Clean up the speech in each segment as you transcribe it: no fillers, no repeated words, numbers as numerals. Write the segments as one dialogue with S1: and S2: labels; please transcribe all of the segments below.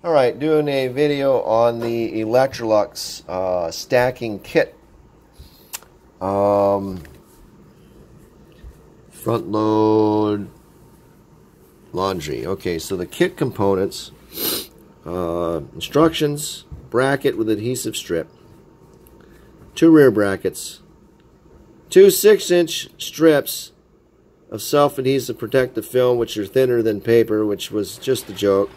S1: Alright, doing a video on the Electrolux stacking kit. Front load laundry. Okay, so the kit components, instructions, bracket with adhesive strip, 2 rear brackets, 2 6-inch strips of self-adhesive protective film, which are thinner than paper, which was just a joke.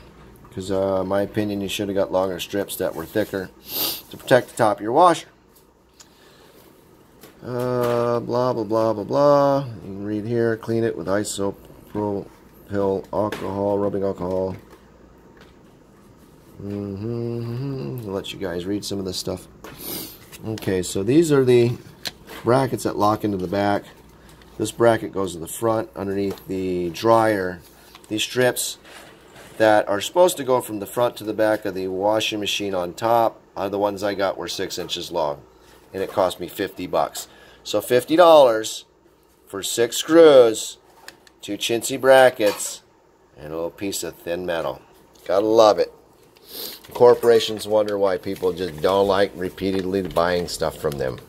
S1: Because in my opinion, you should have got longer strips that were thicker to protect the top of your washer. Blah, blah, blah, blah, blah. You can read here, clean it with isopropyl alcohol, rubbing alcohol. I'll let you guys read some of this stuff. Okay, so these are the brackets that lock into the back. This bracket goes to the front underneath the dryer. These strips that are supposed to go from the front to the back of the washing machine on top the ones I got were 6 inches long, and it cost me $50. So $50 for 6 screws, 2 chintzy brackets, and a little piece of thin metal. Gotta love it. Corporations wonder why people just don't like repeatedly buying stuff from them.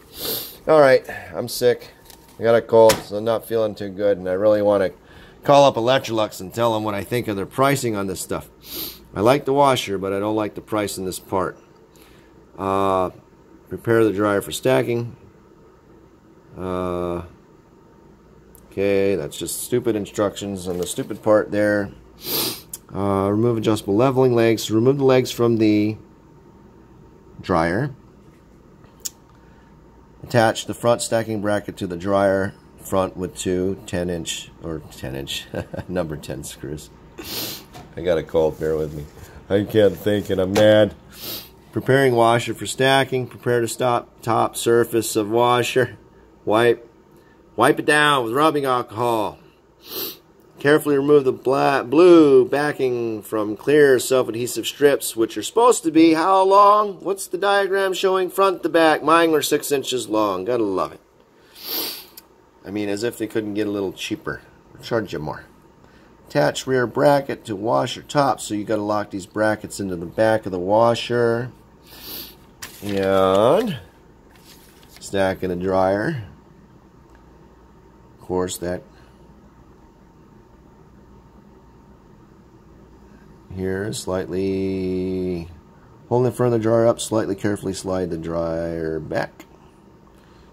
S1: Alright, I'm sick. I got a cold, so I'm not feeling too good, and I really want to call up Electrolux and tell them what I think of their pricing on this stuff. I like the washer, but I don't like the price in this part. Prepare the dryer for stacking. Okay, that's just stupid instructions on the stupid part there. Remove adjustable leveling legs. Remove the legs from the dryer. Attach the front stacking bracket to the dryer front with 2 10-inch or 10-inch number 10 screws. I got a cold, bear with me. I can't think and I'm mad. Preparing washer for stacking. Prepare to stop top surface of washer. Wipe it down with rubbing alcohol. Carefully remove the blue backing from clear self-adhesive strips, which are supposed to be how long? What's the diagram showing? Front to back. Mine were 6 inches long. Gotta love it. I mean, as if they couldn't get a little cheaper or charge you more. Attach rear bracket to washer top. So you got to lock these brackets into the back of the washer. And stack in the dryer. Of course, that here slightly holding the front of the dryer up, slightly carefully slide the dryer back.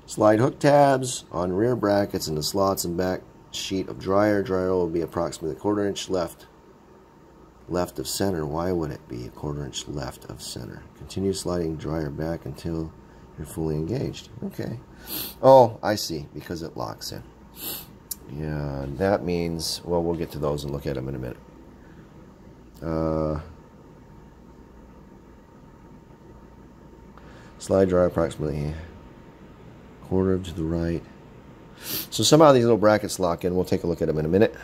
S1: Slide hook tabs on rear brackets in the slots and back sheet of dryer. Dryer will be approximately 1/4 inch left of center. Why would it be 1/4 inch left of center? Continue sliding dryer back until you're fully engaged. Okay. Oh, I see. Because it locks in. Yeah, that means, well, we'll get to those and look at them in a minute. Slide dryer approximately 1/4 to the right. So somehow these little brackets lock in. We'll take a look at them in a minute.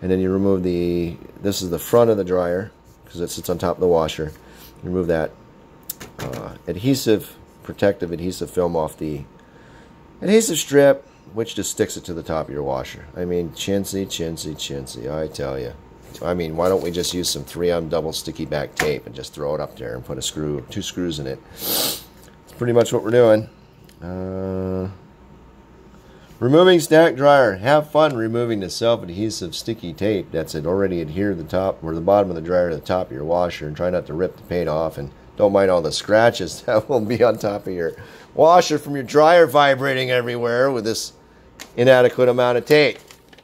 S1: And then you remove this is the front of the dryer because it sits on top of the washer. You remove that protective adhesive film off the adhesive strip, which just sticks it to the top of your washer. I mean, chintzy, I tell you. I mean, why don't we just use some 3M double sticky back tape and just throw it up there and put 2 screws in it. Pretty much what we're doing. Removing stack dryer. Have fun removing the self-adhesive sticky tape that's already adhered to the top or the bottom of the dryer to the top of your washer, and try not to rip the paint off, and don't mind all the scratches that will be on top of your washer from your dryer vibrating everywhere with this inadequate amount of tape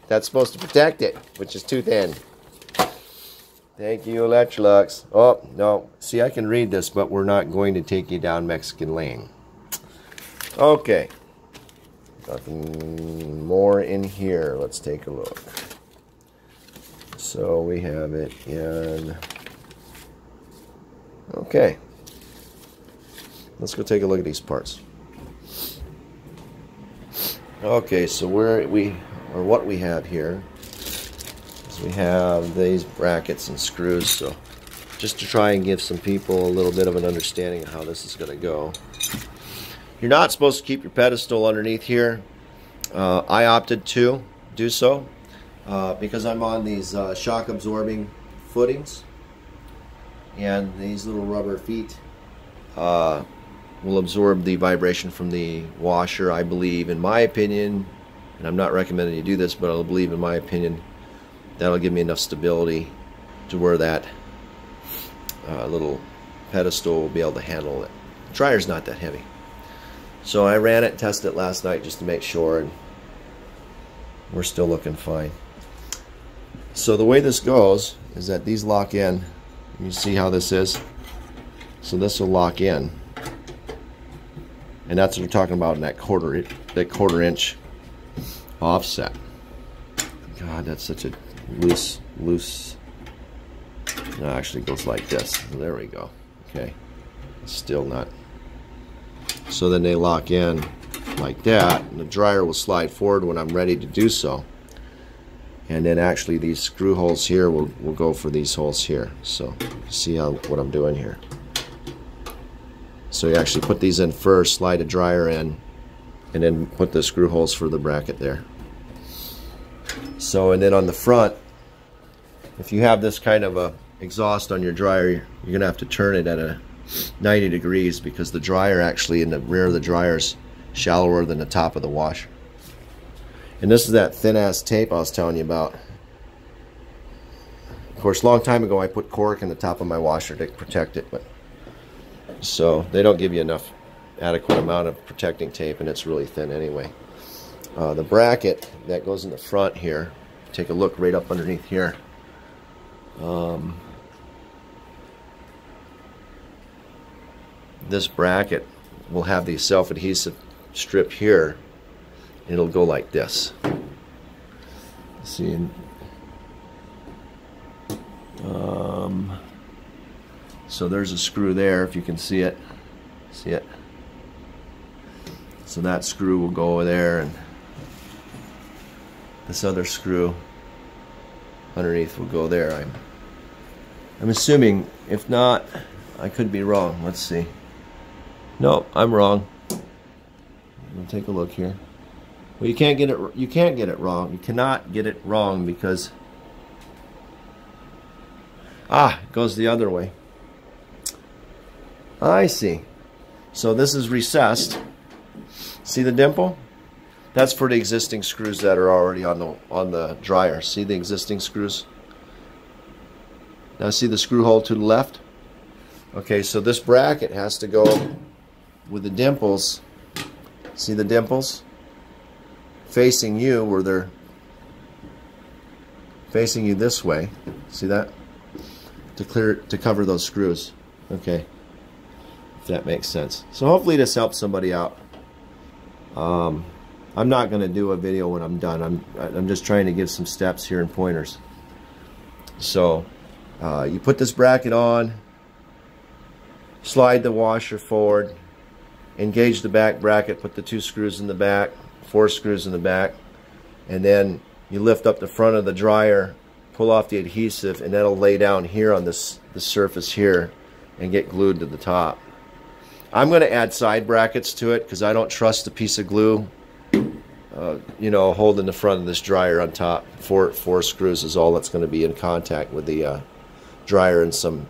S1: that's supposed to protect it, which is too thin. Thank you, Electrolux. Oh, no. See, I can read this, but we're not going to take you down Mexican Lane. Okay. Nothing more in here. Let's take a look. So we have it in... Okay. Let's go take a look at these parts. Okay, so what we have here, we have these brackets and screws, so just to try and give some people a little bit of an understanding of how this is going to go. You're not supposed to keep your pedestal underneath here. I opted to do so because I'm on these shock absorbing footings, and these little rubber feet will absorb the vibration from the washer. I believe, in my opinion, and I'm not recommending you do this, but I believe, in my opinion, that'll give me enough stability to where that little pedestal will be able to handle it. The dryer's not that heavy. So I ran it and tested it last night just to make sure, and we're still looking fine. So the way this goes is that these lock in. You see how this is? So this will lock in. And that's what we're talking about in that quarter inch offset. God, that's such a loose. No, actually it goes like this. There we go. Okay. Still not. So then they lock in like that, and the dryer will slide forward when I'm ready to do so. And then actually these screw holes here will go for these holes here. So see what I'm doing here. So you actually put these in first, slide the dryer in, and then put the screw holes for the bracket there. So, and then on the front, if you have this kind of a exhaust on your dryer, you're going to have to turn it at a 90 degrees, because the dryer actually in the rear of the dryer is shallower than the top of the washer. And this is that thin ass tape I was telling you about. Of course, a long time ago I put cork in the top of my washer to protect it, but so they don't give you enough adequate amount of protecting tape, and it's really thin anyway. The bracket that goes in the front here, take a look right up underneath here. This bracket will have the self-adhesive strip here, and it'll go like this. See, so there's a screw there, if you can see it. See it? So that screw will go over there, and this other screw underneath will go there. I'm assuming. If not, I could be wrong. Let's see. No, I'm wrong. We'll take a look here. Well, you can't get it. You can't get it wrong. You cannot get it wrong because it goes the other way. I see. So this is recessed. See the dimple? That's for the existing screws that are already on the dryer. See the existing screws? Now see the screw hole to the left? Okay, so this bracket has to go with the dimples. See the dimples? Facing you, where they're facing you this way. See that? To cover those screws. Okay. If that makes sense. So hopefully this helps somebody out. I'm not going to do a video when I'm done. I'm just trying to give some steps here and pointers. So you put this bracket on, slide the washer forward, engage the back bracket, put the 2 screws in the back, 4 screws in the back, and then you lift up the front of the dryer, pull off the adhesive, and that'll lay down here on the surface here and get glued to the top. I'm going to add side brackets to it because I don't trust the piece of glue holding the front of this dryer on top. 4 screws is all that's going to be in contact with the dryer, and some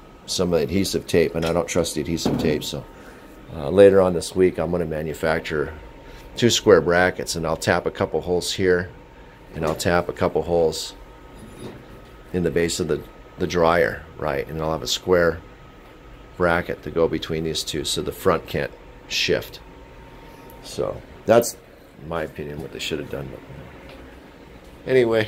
S1: adhesive tape, and I don't trust the adhesive tape. So later on this week I'm going to manufacture 2 square brackets, and I'll tap a couple holes here, and I'll tap a couple holes in the base of the dryer, right, and I'll have a square bracket to go between these two so the front can't shift. So that's, in my opinion, what they should have done. But anyway,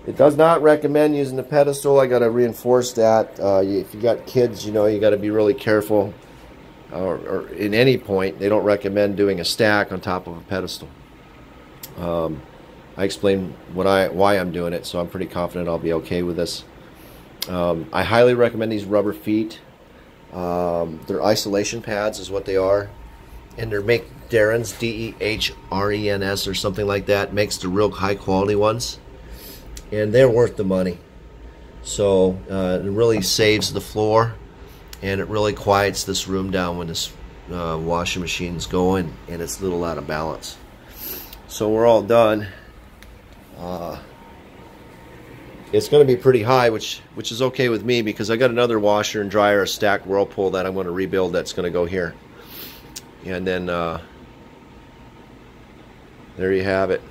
S1: it does not recommend using the pedestal. I got to reinforce that. If you got kids, you got to be really careful. Or in any point, they don't recommend doing a stack on top of a pedestal. I explained why I'm doing it, so I'm pretty confident I'll be okay with this. I highly recommend these rubber feet. They're isolation pads is what they are, and they're Dehrens, D-E-H-R-E-N-S or something like that. Makes the real high quality ones, and they're worth the money. So it really saves the floor, and it really quiets this room down when this washing machine's going and it's a little out of balance. So we're all done. it's going to be pretty high, which is okay with me because I got another washer and dryer, a stacked Whirlpool that I'm going to rebuild that's going to go here. And then there you have it.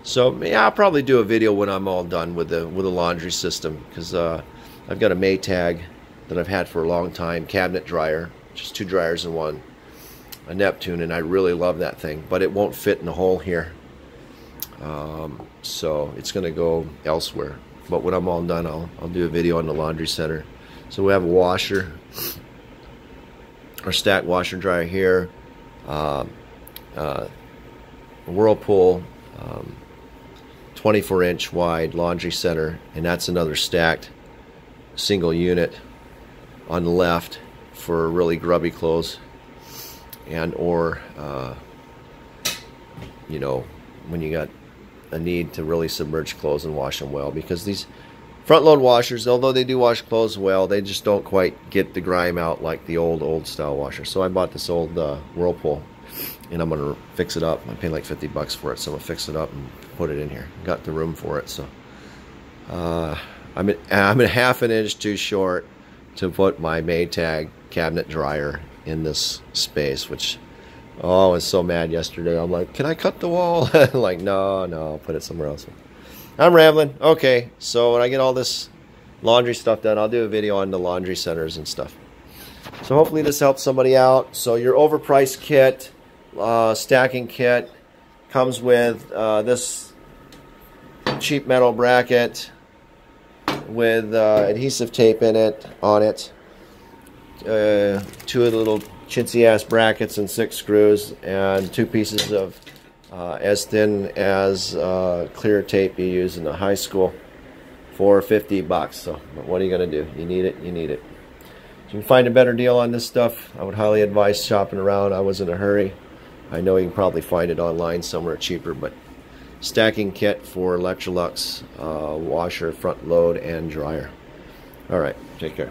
S1: So yeah, I'll probably do a video when I'm all done with the laundry system, because I've got a Maytag that I've had for a long time, cabinet dryer, just 2 dryers in one, a Neptune, and I really love that thing, but it won't fit in the hole here. So it's going to go elsewhere. But when I'm all done, I'll do a video on the laundry center. So we have a washer, our stacked washer and dryer here, a Whirlpool 24-inch wide laundry center, and that's another stacked single unit on the left for really grubby clothes, and or you know, when you got a need to really submerge clothes and wash them well, because these front load washers, although they do wash clothes well, they just don't quite get the grime out like the old style washer. So I bought this old Whirlpool, and I'm gonna fix it up. I paid like 50 bucks for it, so I'm gonna fix it up and put it in here. Got the room for it, so I'm a half an inch too short to put my Maytag cabinet dryer in this space, which, oh, I was so mad yesterday. I'm like, can I cut the wall? Like, no, I'll put it somewhere else. I'm rambling. Okay, so when I get all this laundry stuff done, I'll do a video on the laundry centers and stuff. So hopefully this helps somebody out. So your overpriced kit, stacking kit, comes with this cheap metal bracket with adhesive tape in it, on it, 2 of the little chintzy ass brackets and 6 screws, and 2 pieces of as thin as clear tape you use in the high school for 50 bucks. So what are you gonna do? You need it, you need it. If you can find a better deal on this stuff, I would highly advise shopping around. I was in a hurry. I know you can probably find it online somewhere cheaper, but stacking kit for Electrolux washer, front load, and dryer. All right, take care.